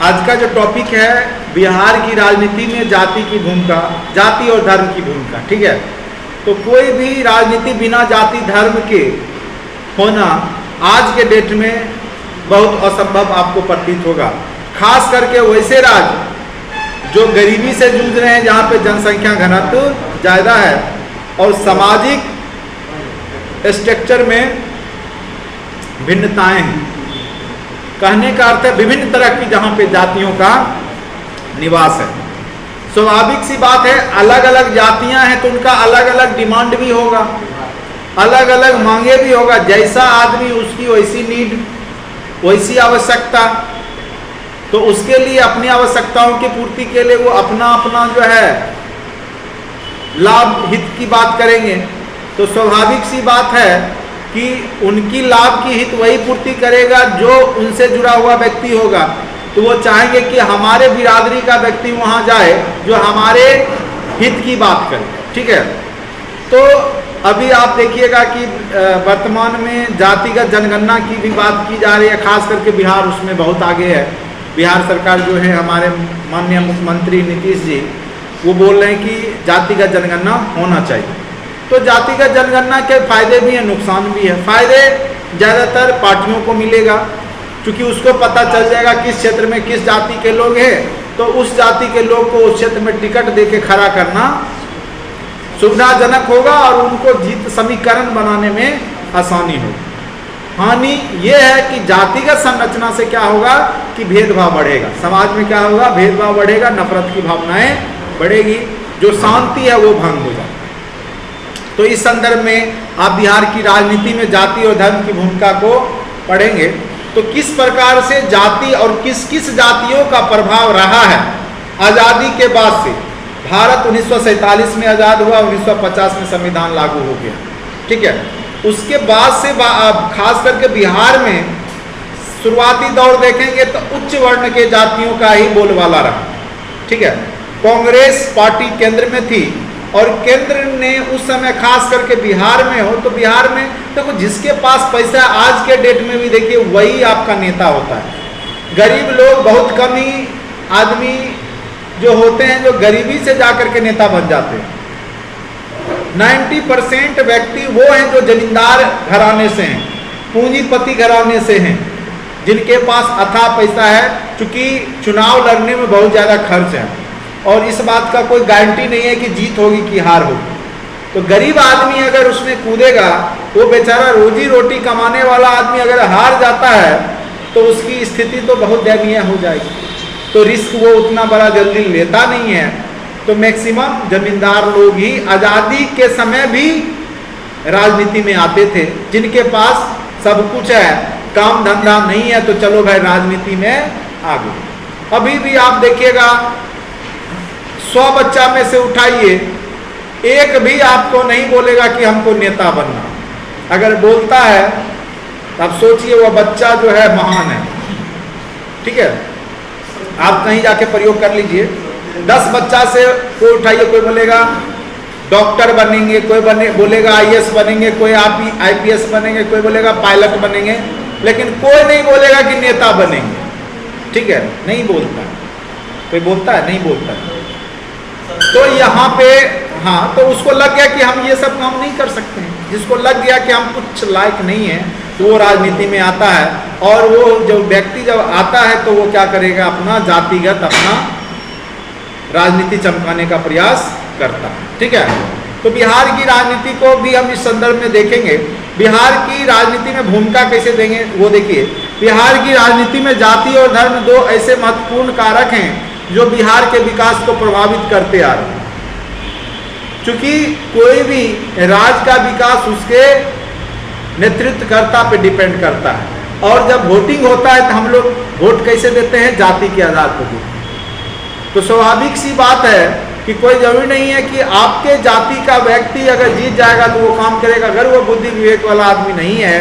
आज का जो टॉपिक है बिहार की राजनीति में जाति की भूमिका, जाति और धर्म की भूमिका। ठीक है, तो कोई भी राजनीति बिना जाति धर्म के होना आज के डेट में बहुत असंभव आपको प्रतीत होगा। खास करके वैसे राज्य जो गरीबी से जूझ रहे हैं, जहाँ पे जनसंख्या घनत्व ज़्यादा है और सामाजिक स्ट्रक्चर में भिन्नताएं हैं। कहने का अर्थ है विभिन्न तरह की जहाँ पे जातियों का निवास है। स्वाभाविक सी बात है, अलग अलग जातियां हैं तो उनका अलग अलग डिमांड भी होगा, अलग अलग मांगे भी होगा। जैसा आदमी उसकी वैसी नीड, वैसी आवश्यकता, तो उसके लिए अपनी आवश्यकताओं की पूर्ति के लिए वो अपना अपना जो है लाभ हित की बात करेंगे। तो स्वाभाविक सी बात है कि उनकी लाभ की हित वही पूर्ति करेगा जो उनसे जुड़ा हुआ व्यक्ति होगा। तो वो चाहेंगे कि हमारे बिरादरी का व्यक्ति वहाँ जाए जो हमारे हित की बात करे। ठीक है, तो अभी आप देखिएगा कि वर्तमान में जातिगत जनगणना की भी बात की जा रही है, खास करके बिहार उसमें बहुत आगे है। बिहार सरकार जो है, हमारे माननीय मुख्यमंत्री नीतीश जी, वो बोल रहे हैं कि जातिगत जनगणना होना चाहिए। तो जातिगत जनगणना के फायदे भी हैं, नुकसान भी है। फायदे ज़्यादातर पार्टियों को मिलेगा, क्योंकि उसको पता चल जाएगा किस क्षेत्र में किस जाति के लोग हैं, तो उस जाति के लोग को उस क्षेत्र में टिकट दे के खड़ा करना सुविधाजनक होगा और उनको जीत समीकरण बनाने में आसानी होगी। हानि ये है कि जातिगत संरचना से क्या होगा कि भेदभाव बढ़ेगा, समाज में क्या होगा, भेदभाव बढ़ेगा, नफरत की भावनाएं बढ़ेगी, जो शांति है वो भंग हो जाएगी। तो इस संदर्भ में आप बिहार की राजनीति में जाति और धर्म की भूमिका को पढ़ेंगे तो किस प्रकार से जाति और किस किस जातियों का प्रभाव रहा है आज़ादी के बाद से। भारत 1947 में आज़ाद हुआ, 1950 में संविधान लागू हो गया। ठीक है, उसके बाद से खास करके बिहार में शुरुआती दौर देखेंगे तो उच्च वर्ण के जातियों का ही बोलबाला रहा। ठीक है, कांग्रेस पार्टी केंद्र में थी और केंद्र ने उस समय खास करके बिहार में हो तो बिहार में देखो जिसके पास पैसा आज के डेट में भी देखिए वही आपका नेता होता है। गरीब लोग बहुत कम ही आदमी जो होते हैं जो गरीबी से जाकर के नेता बन जाते हैं। 90% व्यक्ति वो हैं जो जमींदार घराने से हैं, पूंजीपति घराने से हैं, जिनके पास अथाह पैसा है। चूंकि चुनाव लड़ने में बहुत ज़्यादा खर्च है और इस बात का कोई गारंटी नहीं है कि जीत होगी कि हार होगी। तो गरीब आदमी अगर उसमें कूदेगा, वो बेचारा रोजी रोटी कमाने वाला आदमी अगर हार जाता है तो उसकी स्थिति तो बहुत दयनीय हो जाएगी। तो रिस्क वो उतना बड़ा जल्दी लेता नहीं है। तो मैक्सिमम जमींदार लोग ही आज़ादी के समय भी राजनीति में आते थे, जिनके पास सब कुछ है, काम धंधा नहीं है, तो चलो भाई राजनीति में आ गए। अभी भी आप देखिएगा 100 बच्चा में से उठाइए, एक भी आपको नहीं बोलेगा कि हमको नेता बनना। अगर बोलता है तो आप सोचिए वह बच्चा जो है महान है। ठीक है, आप कहीं जाके प्रयोग कर लीजिए, 10 बच्चा से कोई उठाइए, कोई बोलेगा डॉक्टर बनेंगे, कोई बोलेगा IAS बनेंगे, कोई IPS बनेंगे, कोई बोलेगा पायलट बनेंगे, लेकिन कोई नहीं बोलेगा कि नेता बनेंगे। ठीक है, नहीं बोलता। कोई बोलता है? नहीं बोलता है। तो यहाँ पे हाँ, तो उसको लग गया कि हम ये सब काम नहीं कर सकते हैं। जिसको लग गया कि हम कुछ लायक नहीं है तो वो राजनीति में आता है, और वो जब व्यक्ति जब आता है तो वो क्या करेगा, अपना जातिगत अपना राजनीति चमकाने का प्रयास करता है। ठीक है, तो बिहार की राजनीति को भी हम इस संदर्भ में देखेंगे। बिहार की राजनीति में भूमिका कैसे देंगे वो देखिए। बिहार की राजनीति में जाति और धर्म दो ऐसे महत्वपूर्ण कारक हैं जो बिहार के विकास को प्रभावित करते आ रहे हैं। क्योंकि कोई भी राज्य का विकास उसके नेतृत्वकर्ता पे डिपेंड करता है, और जब वोटिंग होता है तो हम लोग वोट कैसे देते हैं, जाति के आधार पर देते हैं। तो स्वाभाविक सी बात है कि कोई जरूरी नहीं है कि आपके जाति का व्यक्ति अगर जीत जाएगा तो वो काम करेगा। अगर वो बुद्धि विवेक वाला आदमी नहीं है,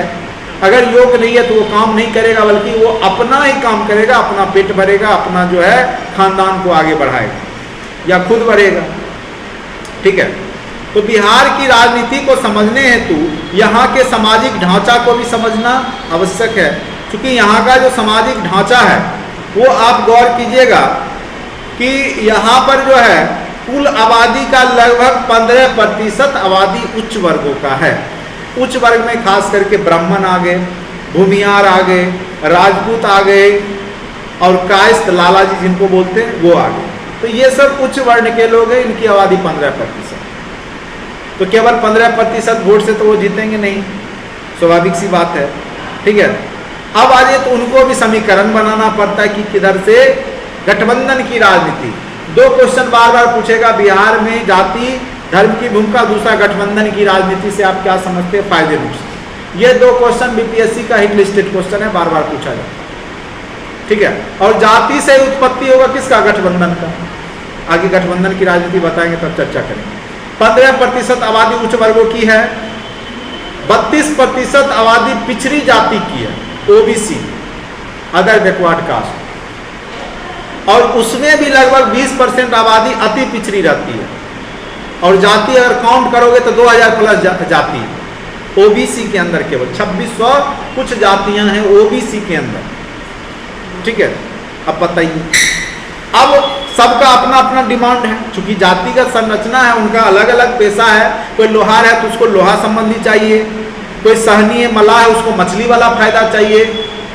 अगर योग नहीं है तो वो काम नहीं करेगा, बल्कि वो अपना ही काम करेगा, अपना पेट भरेगा, अपना जो है खानदान को आगे बढ़ाएगा या खुद बढ़ेगा। ठीक है, तो बिहार की राजनीति को समझने हेतु यहाँ के सामाजिक ढांचा को भी समझना आवश्यक है। क्योंकि यहाँ का जो सामाजिक ढांचा है वो आप गौर कीजिएगा कि यहाँ पर जो है कुल आबादी का लगभग 15% आबादी उच्च वर्गों का है। उच्च वर्ग में खास करके ब्राह्मण आ गए, भूमियार आ गए, राजपूत आ गए और कायस्थ लाला जी जिनको बोलते हैं वो आ गए। तो ये सब उच्च वर्ण के लोग हैं, इनकी आबादी 15%। तो केवल 15% वोट से तो वो जीतेंगे नहीं, स्वाभाविक सी बात है, ठीक है। अब आ जाए तो उनको भी समीकरण बनाना पड़ता है कि किधर से गठबंधन की राजनीति। 2 क्वेश्चन बार बार पूछेगा, बिहार में जाति धर्म की भूमिका, दूसरा गठबंधन की राजनीति से आप क्या समझते हैं, फायदे नुकसान। ये 2 क्वेश्चन बीपीएससी का हिट लिस्टेड क्वेश्चन है, बार बार पूछा जाता है, ठीक है। और जाति से उत्पत्ति होगा किसका, गठबंधन का। आगे गठबंधन की राजनीति बताएंगे तब चर्चा करेंगे। 15% आबादी उच्च वर्गों की है, 32% आबादी पिछड़ी जाति की है, ओबीसी अदर बैकवर्ड कास्ट, और उसमें भी लगभग 20% आबादी अति पिछड़ी रहती है। और जाति अगर काउंट करोगे तो 2000 प्लस जाति ओबीसी के अंदर, केवल 2600 कुछ जातियां हैं ओबीसी के अंदर, ठीक है। अब बताइए, अब सबका अपना अपना डिमांड है, क्योंकि जातिगत संरचना है, उनका अलग अलग पेशा है। कोई लोहार है तो उसको लोहा संबंधी चाहिए, कोई सहनी है मलाह है उसको मछली वाला फायदा चाहिए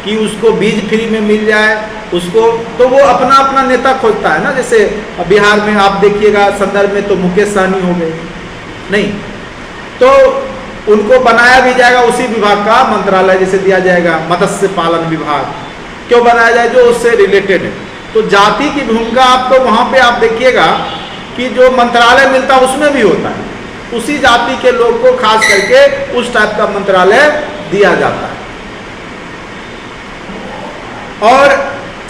कि उसको बीज फ्री में मिल जाए उसको, तो वो अपना अपना नेता खोजता है ना। जैसे बिहार में आप देखिएगा संदर्भ में तो मुकेश सहनी हो गए, नहीं तो उनको बनाया भी जाएगा उसी विभाग का मंत्रालय, जैसे दिया जाएगा मत्स्य पालन विभाग, क्यों बनाया जाए, जो उससे रिलेटेड है। तो जाति की भूमिका आपको वहाँ पे आप देखिएगा कि जो मंत्रालय मिलता है उसमें भी होता है, उसी जाति के लोग को खास करके उस टाइप का मंत्रालय दिया जाता है। और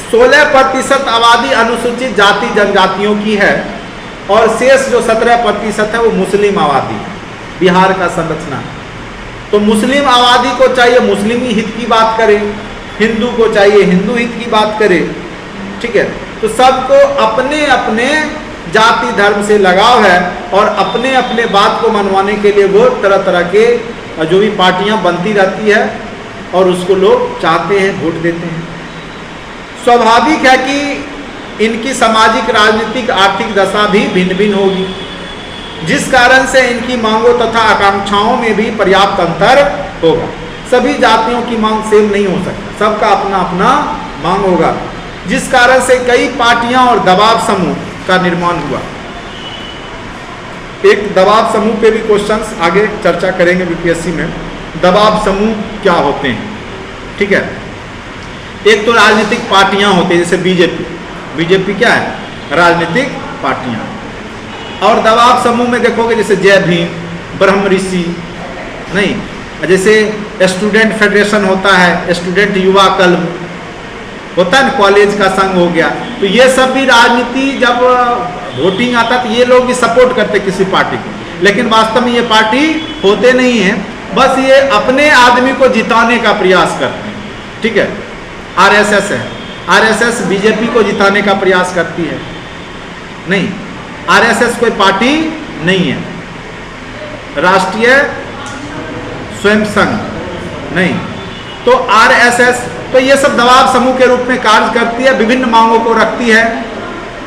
16% आबादी अनुसूचित जाति जनजातियों की है, और शेष जो 17% है वो मुस्लिम आबादी बिहार का संरचना है। तो मुस्लिम आबादी को चाहिए मुस्लिमी हित की बात करें, हिंदू को चाहिए हिंदू हित की बात करें, ठीक है। तो सबको अपने अपने जाति धर्म से लगाव है, और अपने अपने बात को मनवाने के लिए वो तरह तरह के जो भी पार्टियां बनती रहती है और उसको लोग चाहते हैं, वोट देते हैं। स्वाभाविक है कि इनकी सामाजिक राजनीतिक आर्थिक दशा भी भिन्न भिन्न होगी, जिस कारण से इनकी मांगों तथा आकांक्षाओं में भी पर्याप्त अंतर होगा। सभी जातियों की मांग सेम नहीं हो सकता, सबका अपना अपना मांग होगा, जिस कारण से कई पार्टियां और दबाव समूह का निर्माण हुआ। एक दबाव समूह पे भी क्वेश्चंस आगे चर्चा करेंगे बीपीएससी में, दबाव समूह क्या होते हैं, ठीक है। एक तो राजनीतिक पार्टियां होती है, जैसे बीजेपी क्या है, राजनीतिक पार्टियां। और दबाव समूह में देखोगे जैसे जय भीम, ब्रह्म ऋषि, नहीं जैसे स्टूडेंट फेडरेशन होता है, स्टूडेंट युवा क्लब होता है ना, कॉलेज का संघ हो गया। तो ये सब भी राजनीति, जब वोटिंग आता तो ये लोग भी सपोर्ट करते किसी पार्टी को, लेकिन वास्तव में ये पार्टी होते नहीं है, बस ये अपने आदमी को जिताने का प्रयास करते हैं, ठीक है। आरएसएस है, आरएसएस बीजेपी को जिताने का प्रयास करती है, नहीं आरएसएस कोई पार्टी नहीं है, राष्ट्रीय स्वयं संघ नहीं, तो आरएसएस, तो ये सब दबाव समूह के रूप में कार्य करती है, विभिन्न मांगों को रखती है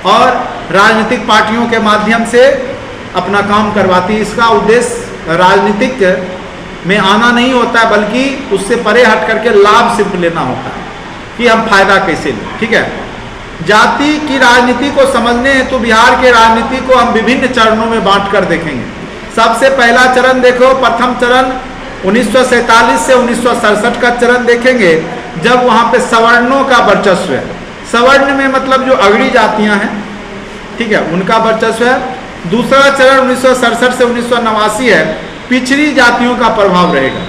और राजनीतिक पार्टियों के माध्यम से अपना काम करवाती है। इसका उद्देश्य राजनीतिक में आना नहीं होता है, बल्कि उससे परे हट करके लाभ सिर्फ लेना होता है कि हम फायदा कैसे लें, ठीक है। जाति की राजनीति को समझने हेतु तो बिहार के राजनीति को हम विभिन्न चरणों में बांटकर देखेंगे। सबसे पहला चरण देखो, प्रथम चरण 1947 से 1967 का चरण देखेंगे, जब वहां पे सवर्णों का वर्चस्व है। सवर्ण में मतलब जो अगड़ी जातियां हैं, ठीक है, उनका वर्चस्व है। दूसरा चरण 1967 से 1989 है, पिछड़ी जातियों का प्रभाव रहेगा,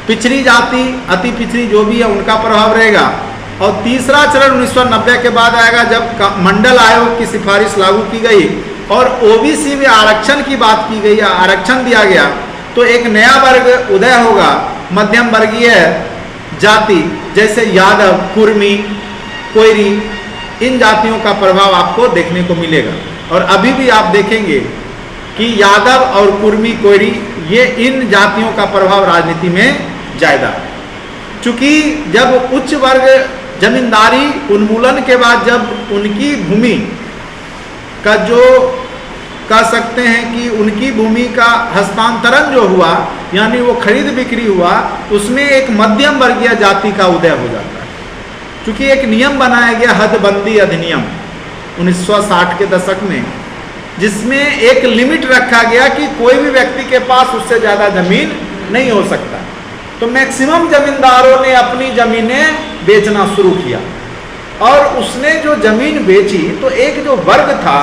पिछड़ी जाति अति पिछड़ी जो भी है उनका प्रभाव रहेगा। और तीसरा चरण 1990 के बाद आएगा, जब मंडल आयोग की सिफारिश लागू की गई और ओबीसी में आरक्षण की बात की गई, आरक्षण दिया गया, तो एक नया वर्ग उदय होगा, मध्यम वर्गीय जाति, जैसे यादव, कुर्मी, कोयरी, इन जातियों का प्रभाव आपको देखने को मिलेगा। और अभी भी आप देखेंगे कि यादव और कुर्मी, कोयरी, ये इन जातियों का प्रभाव राजनीति में ज्यादा है। चूंकि जब उच्च वर्ग जमींदारी उन्मूलन के बाद जब उनकी भूमि का जो कह सकते हैं कि उनकी भूमि का हस्तांतरण जो हुआ, यानी वो खरीद बिक्री हुआ, उसमें एक मध्यम वर्गीय जाति का उदय हो जाता है। क्योंकि एक नियम बनाया गया हदबंदी अधिनियम 1960 के दशक में, जिसमें एक लिमिट रखा गया कि कोई भी व्यक्ति के पास उससे ज़्यादा जमीन नहीं हो सकता। तो मैक्सिमम जमींदारों ने अपनी जमीनें बेचना शुरू किया, और उसने जो जमीन बेची तो एक जो वर्ग था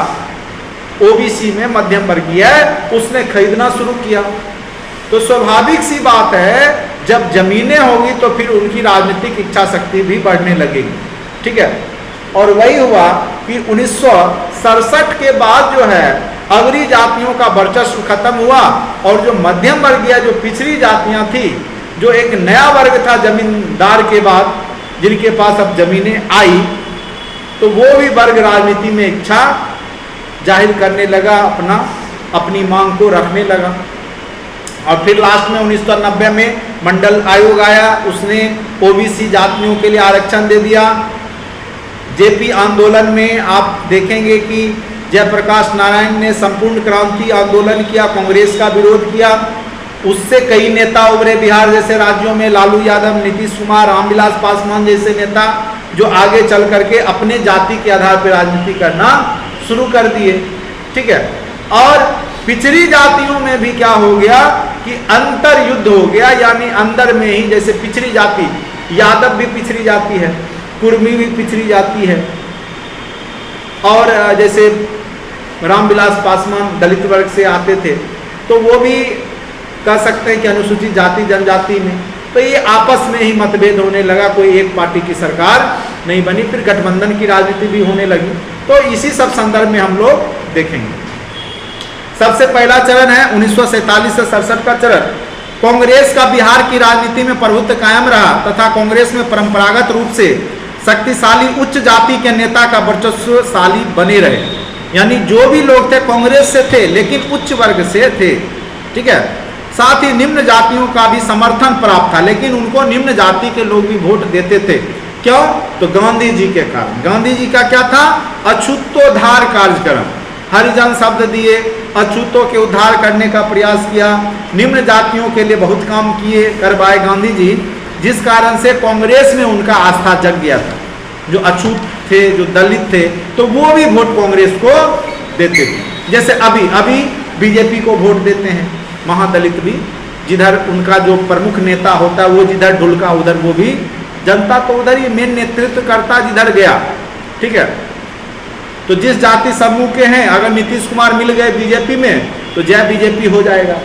ओबीसी में मध्यम वर्गीय, उसने खरीदना शुरू किया। तो स्वाभाविक सी बात है, जब जमीनें होगी तो फिर उनकी राजनीतिक इच्छा शक्ति भी बढ़ने लगेगी, ठीक है। और वही हुआ कि 1967 के बाद जो है अग्रणी जातियों का वर्चस्व खत्म हुआ, और जो मध्यम वर्गीय जो पिछड़ी जातियां थी, जो एक नया वर्ग था जमींदार के बाद, जिनके पास अब जमीनें आई, तो वो भी वर्ग राजनीति में इच्छा जाहिर करने लगा, अपनी मांग को रखने लगा। और फिर लास्ट में 1990 में मंडल आयोग आया, उसने ओबीसी जातियों के लिए आरक्षण दे दिया। जेपी आंदोलन में आप देखेंगे कि जयप्रकाश नारायण ने संपूर्ण क्रांति आंदोलन किया, कांग्रेस का विरोध किया। उससे कई नेता उभरे बिहार जैसे राज्यों में, लालू यादव, नीतीश कुमार, रामविलास पासवान जैसे नेता, जो आगे चल करके अपने जाति के आधार पर राजनीति करना शुरू कर दिए, ठीक है। और पिछड़ी जातियों में भी क्या हो गया कि अंतर युद्ध हो गया, यानी अंदर में ही, जैसे पिछड़ी जाति, यादव भी पिछड़ी जाति है, कुर्मी भी पिछड़ी जाति है, और जैसे रामविलास पासवान दलित वर्ग से आते थे, तो वो भी कह सकते हैं कि अनुसूचित जाति जनजाति में। तो ये आपस में ही मतभेद होने लगा, कोई एक पार्टी की सरकार नहीं बनी, फिर गठबंधन की राजनीति भी होने लगी। तो इसी सब संदर्भ में हम लोग देखेंगे। सबसे पहला चरण है 1947 से 67 का चरण। कांग्रेस का बिहार की राजनीति में प्रभुत्व कायम रहा, तथा कांग्रेस में परंपरागत रूप से शक्तिशाली उच्च जाति के नेता का वर्चस्वशाली बने रहे। यानी जो भी लोग थे कांग्रेस से थे, लेकिन उच्च वर्ग से थे, ठीक है। साथ ही निम्न जातियों का भी समर्थन प्राप्त था, लेकिन उनको निम्न जाति के लोग भी वोट देते थे। क्यों? तो गांधी जी के कारण। गांधी जी का क्या था? अछूतोद्धार कार्यक्रम, हरिजन शब्द दिए, अछूतों के उद्धार करने का प्रयास किया, निम्न जातियों के लिए बहुत काम किए, करवाए गांधी जी, जिस कारण से कांग्रेस में उनका आस्था जग गया था। जो अछूत थे, जो दलित थे, तो वो भी वोट कांग्रेस को देते थे। जैसे अभी बीजेपी को वोट देते हैं महादलित भी, जिधर उनका जो प्रमुख नेता होता है वो जिधर ढुलका उधर वो भी जनता तो उधर ही मेन नेतृत्व करता जिधर गया, ठीक है। तो जिस जाति समूह के हैं, अगर नीतीश कुमार मिल गए बीजेपी में तो जय बीजेपी हो जाएगा,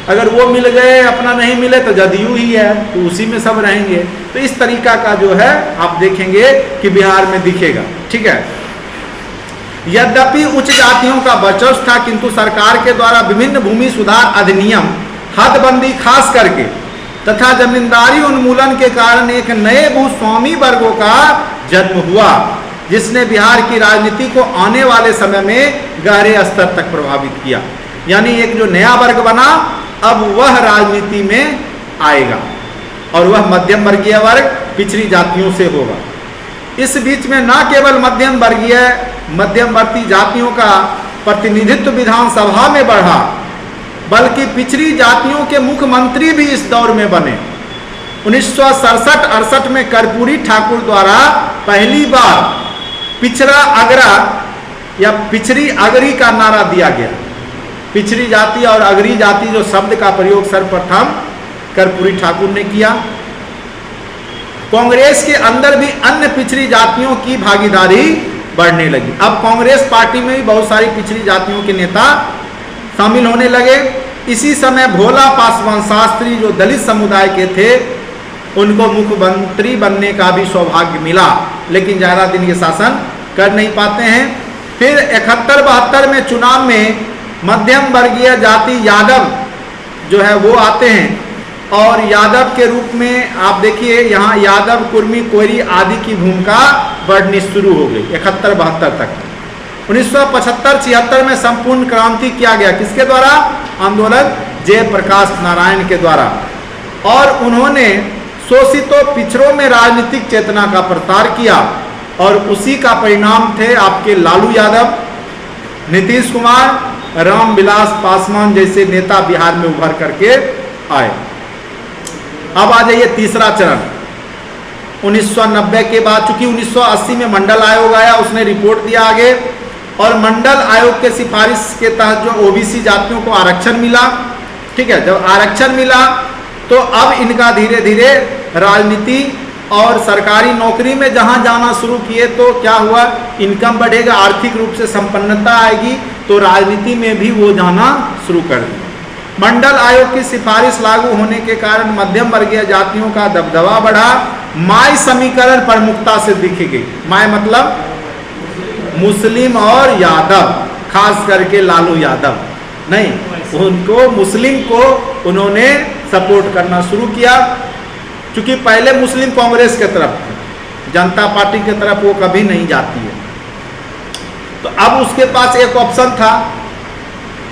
अगर वो मिल गए अपना नहीं मिले तो जदयू ही है, तो उसी में सब रहेंगे। तो इस तरीका का जो है आप देखेंगे कि बिहार में दिखेगा, ठीक है। यद्यपि उच्च जातियों का वर्चस्व था, किंतु सरकार के द्वारा विभिन्न भूमि सुधार अधिनियम, हदबंदी खास करके, तथा जमींदारी उन्मूलन के कारण एक नए भूस्वामी वर्गों का जन्म हुआ, जिसने बिहार की राजनीति को आने वाले समय में गहरे स्तर तक प्रभावित किया। यानी एक जो नया वर्ग बना, अब वह राजनीति में आएगा, और वह मध्यम वर्गीय वर्ग पिछड़ी जातियों से होगा। इस बीच में न केवल मध्यमवर्ती जातियों का प्रतिनिधित्व विधानसभा में बढ़ा, बल्कि पिछड़ी जातियों के मुख्यमंत्री भी इस दौर में बने। 1967-68 में कर्पूरी ठाकुर द्वारा पहली बार पिछड़ा अगरा या पिछड़ी अगरी का नारा दिया गया। पिछड़ी जाति और अगरी जाति जो शब्द का प्रयोग सर्वप्रथम कर्पूरी ठाकुर ने किया। कांग्रेस के अंदर भी अन्य पिछड़ी जातियों की भागीदारी बढ़ने लगी। अब कांग्रेस पार्टी में भी बहुत सारी पिछड़ी जातियों के नेता शामिल होने लगे। इसी समय भोला पासवान शास्त्री जो दलित समुदाय के थे, उनको मुख्यमंत्री बनने का भी सौभाग्य मिला, लेकिन ज़्यादा दिन ये शासन कर नहीं पाते हैं। फिर 71-72 में चुनाव में मध्यम वर्गीय जाति यादव जो है वो आते हैं, और यादव के रूप में आप देखिए यहाँ यादव, कुर्मी, कोयरी आदि की भूमिका बढ़नी शुरू हो गई 71-72 तक। 1975-76 में संपूर्ण क्रांति किया गया, किसके द्वारा? आंदोलन जयप्रकाश नारायण के द्वारा, और उन्होंने शोषितों पिछड़ों में राजनीतिक चेतना का प्रसार किया और उसी का परिणाम थे आपके लालू यादव, नीतीश कुमार, रामविलास पासवान जैसे नेता बिहार में उभर करके आए। अब आ जाइए तीसरा चरण। 1990 के बाद, चूंकि 1980 में मंडल आयोग आया, उसने रिपोर्ट दिया आगे, और मंडल आयोग के सिफारिश के तहत जो ओबीसी जातियों को आरक्षण मिला, ठीक है, जब आरक्षण मिला तो अब इनका धीरे धीरे राजनीति और सरकारी नौकरी में जहां जाना शुरू किए तो क्या हुआ, इनकम बढ़ेगा, आर्थिक रूप से संपन्नता आएगी, तो राजनीति में भी वो जाना शुरू कर दिया। मंडल आयोग की सिफारिश लागू होने के कारण मध्यम वर्गीय जातियों का दबदबा बढ़ा। माय समीकरण प्रमुखता से दिखी गई। माय मतलब मुस्लिम और यादव, खास करके लालू यादव नहीं, उनको मुस्लिम को उन्होंने सपोर्ट करना शुरू किया, क्योंकि पहले मुस्लिम कांग्रेस के तरफ थे, जनता पार्टी की तरफ वो कभी नहीं जाती है। तो अब उसके पास एक ऑप्शन था,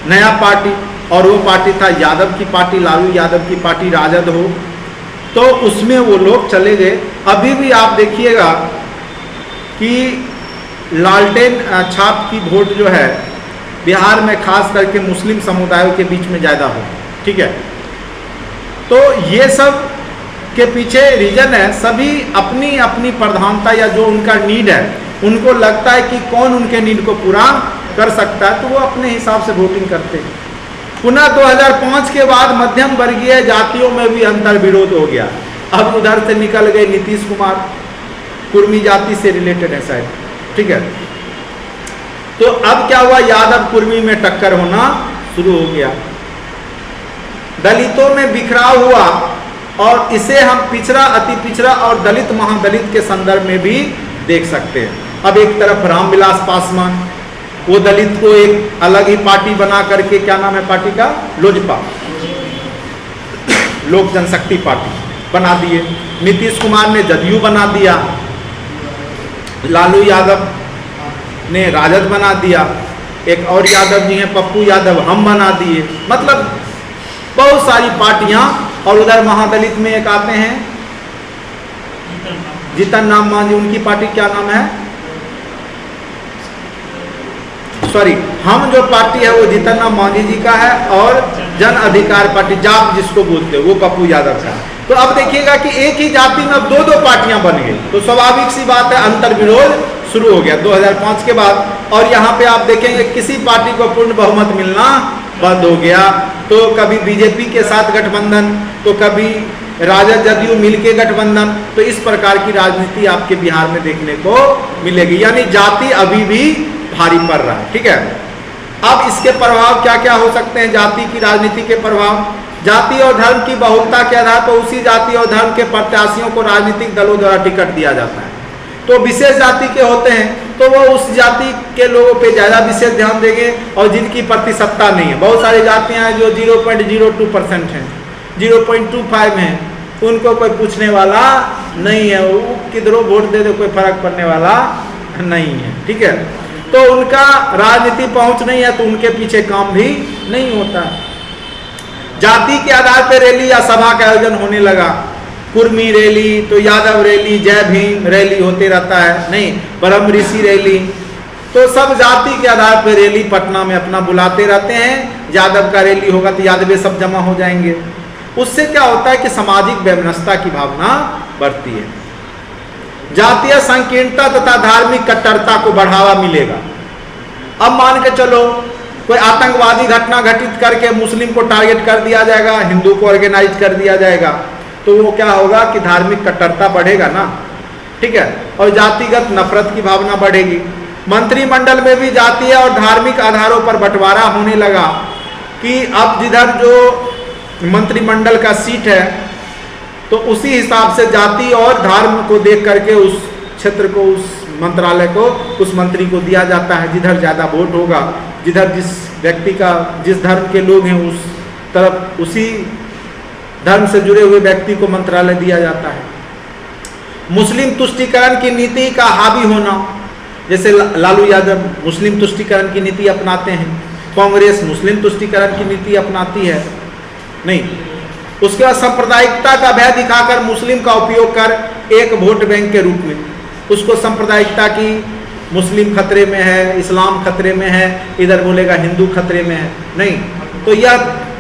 नया पार्टी, और वो पार्टी था यादव की पार्टी, लालू यादव की पार्टी, राजद हो, तो उसमें वो लोग चले गए। अभी भी आप देखिएगा कि लालटेन छाप की वोट जो है बिहार में खास करके मुस्लिम समुदायों के बीच में ज़्यादा हो, ठीक है। तो ये सब के पीछे रीजन है, सभी अपनी अपनी प्रधानता या जो उनका नीड है, उनको लगता है कि कौन उनके नीड को पूरा कर सकता है, तो वो अपने हिसाब से वोटिंग करते हैं। पुनः 2005 के बाद मध्यम वर्गीय जातियों में भी अंतर विरोध हो गया। अब उधर से निकल गए नीतीश कुमार, कुर्मी जाति से रिलेटेड है शायद, ठीक है। तो अब क्या हुआ, यादव कुर्मी में टक्कर होना शुरू हो गया, दलितों में बिखराव हुआ, और इसे हम पिछड़ा, अति पिछड़ा और दलित महादलित के संदर्भ में भी देख सकते हैं। अब एक तरफ रामविलास पासवान, वो दलित को एक अलग ही पार्टी बना करके, क्या नाम है पार्टी का, लोजपा, लोक जनशक्ति पार्टी बना दिए। नीतीश कुमार ने जदयू बना दिया, लालू यादव ने राजद बना दिया, एक और यादव जी हैं पप्पू यादव, हम बना दिए। मतलब बहुत सारी पार्टियां, और उधर महादलित में एक आते हैं जीतन राम मांझी, उनकी पार्टी क्या नाम है, सॉरी, हम जो पार्टी है वो जीतन राम मांझी जी का है, और जन अधिकार पार्टी, जाप जिसको बोलते हैं, वो पप्पू यादव का। तो अब देखिएगा कि एक ही जाति में अब दो पार्टियां बन गई, तो स्वाभाविक सी बात है अंतर विरोध शुरू हो गया 2005 के बाद। और यहाँ पे आप देखेंगे किसी पार्टी को पूर्ण बहुमत मिलना बंद हो गया, तो कभी बीजेपी के साथ गठबंधन, तो कभी राजद जदयू मिलके गठबंधन, तो इस प्रकार की राजनीति आपके बिहार में देखने को मिलेगी, यानी जाति अभी भी भारी पड़ रहा है, ठीक है। अब इसके प्रभाव क्या क्या हो सकते हैं, जाति की राजनीति के प्रभाव, जाति और धर्म की बहुलता के आधार पर उसी जाति और धर्म के प्रत्याशियों को राजनीतिक दलों द्वारा टिकट दिया जाता है। तो विशेष जाति के होते हैं तो वो उस जाति के लोगों पे ज़्यादा विशेष ध्यान देंगे, और जिनकी प्रतिशतता नहीं है, बहुत सारी जातियां हैं जो 0.02% हैं, 0.25 हैं, उनको कोई पूछने वाला नहीं है, वो किधरों वोट दे दे कोई फर्क पड़ने वाला नहीं है, ठीक है। तो उनका राजनीति पहुंच नहीं है, तो उनके पीछे काम भी नहीं होता। जाति के आधार पर रैली या सभा का आयोजन होने लगा, कुर्मी रैली, तो यादव रैली, जय भीम रैली होते रहता है, नहीं ब्रह्म ऋषि रैली, तो सब जाति के आधार पर रैली पटना में अपना बुलाते रहते हैं। यादव का रैली होगा तो यादव सब जमा हो जाएंगे। उससे क्या होता है कि सामाजिक वैमनस्यता की भावना बढ़ती है, जातीय संकीर्णता तथा धार्मिक कट्टरता को बढ़ावा मिलेगा। अब मान के चलो कोई आतंकवादी घटना घटित करके मुस्लिम को टारगेट कर दिया जाएगा, हिंदू को ऑर्गेनाइज कर दिया जाएगा, तो वो क्या होगा कि धार्मिक कट्टरता बढ़ेगा ना, ठीक है, और जातिगत नफरत की भावना बढ़ेगी। मंत्रिमंडल में भी जातीय और धार्मिक आधारों पर बंटवारा होने लगा कि अब जिधर जो मंत्रिमंडल का सीट है तो उसी हिसाब से जाति और धर्म को देख करके उस क्षेत्र को, उस मंत्रालय को, उस मंत्री को दिया जाता है। जिधर ज़्यादा वोट होगा, जिधर जिस व्यक्ति का, जिस धर्म के लोग हैं उस तरफ, उसी धर्म से जुड़े हुए व्यक्ति को मंत्रालय दिया जाता है। मुस्लिम तुष्टीकरण की नीति का हावी होना, जैसे लालू यादव मुस्लिम तुष्टीकरण की नीति अपनाते हैं, कांग्रेस मुस्लिम तुष्टीकरण की नीति अपनाती है, नहीं उसके बाद सांप्रदायिकता का भय दिखाकर मुस्लिम का उपयोग कर एक वोट बैंक के रूप में उसको सांप्रदायिकता की, मुस्लिम खतरे में है, इस्लाम खतरे में है, इधर बोलेगा हिंदू खतरे में है, नहीं। तो यह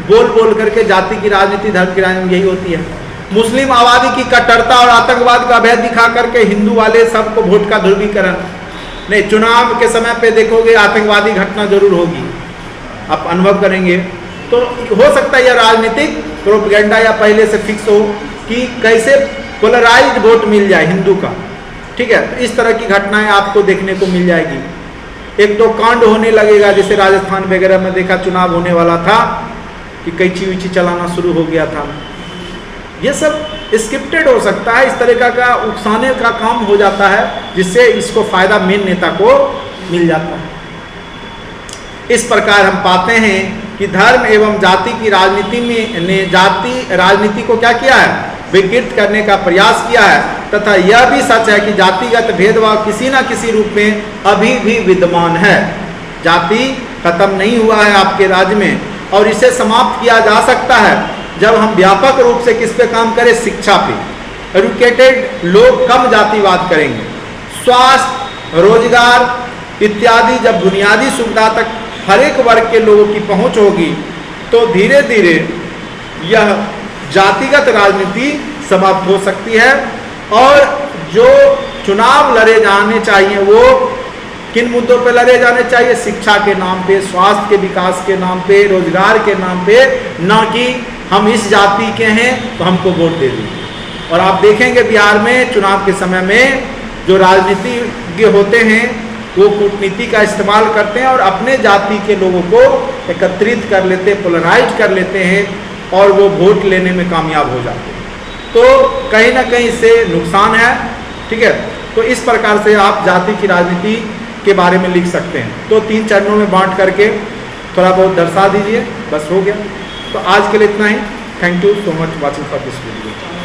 बोल बोल करके जाति की राजनीति, धर्म की राजनीति यही होती है। मुस्लिम आबादी की कट्टरता और आतंकवाद का भय दिखा करके हिंदू वाले सबको वोट का ध्रुवीकरण, नहीं, चुनाव के समय पे देखोगे आतंकवादी घटना जरूर होगी, आप अनुभव करेंगे। तो हो सकता है यह राजनीतिक प्रोपेगेंडा या पहले से फिक्स हो कि कैसे पोलराइज्ड वोट मिल जाए हिंदू का, ठीक है। तो इस तरह की घटनाएं आपको देखने को मिल जाएगी। एक तो कांड होने लगेगा, जैसे राजस्थान वगैरह में देखा, चुनाव होने वाला था कि कैंची उची चलाना शुरू हो गया था। ये सब स्क्रिप्टेड हो सकता है, इस तरह का उकसाने का काम हो जाता है, जिससे इसको फायदा मेन नेता को मिल जाता है। इस प्रकार हम पाते हैं कि धर्म एवं जाति की राजनीति में ने जाति राजनीति को क्या किया है, विकृत करने का प्रयास किया है, तथा यह भी सच है कि जातिगत भेदभाव किसी न किसी रूप में अभी भी विद्यमान है। जाति खत्म नहीं हुआ है आपके राज्य में, और इसे समाप्त किया जा सकता है जब हम व्यापक रूप से किस पे काम करें, शिक्षा पे। एजुकेटेड लोग कम जातिवाद करेंगे, स्वास्थ्य, रोजगार इत्यादि जब बुनियादी सुविधा तक हर एक वर्ग के लोगों की पहुंच होगी, तो धीरे धीरे यह जातिगत राजनीति समाप्त हो सकती है। और जो चुनाव लड़े जाने चाहिए वो किन मुद्दों पे लड़े जाने चाहिए, शिक्षा के नाम पे, स्वास्थ्य के विकास के नाम पे, रोजगार के नाम पे, ना कि हम इस जाति के हैं तो हमको वोट दे दीजिए। और आप देखेंगे बिहार में चुनाव के समय में जो राजनीतिज्ञ होते हैं वो कूटनीति का इस्तेमाल करते हैं और अपने जाति के लोगों को एकत्रित कर लेते हैं, पोलराइज कर लेते हैं, और वो वोट लेने में कामयाब हो जाते हैं। तो कहीं ना कहीं इससे नुकसान है, ठीक है। तो इस प्रकार से आप जाति की राजनीति के बारे में लिख सकते हैं। तो 3 चरणों में बांट करके थोड़ा बहुत दर्शा दीजिए, बस हो गया। तो आज के लिए इतना ही। Thank you so much watching for this video.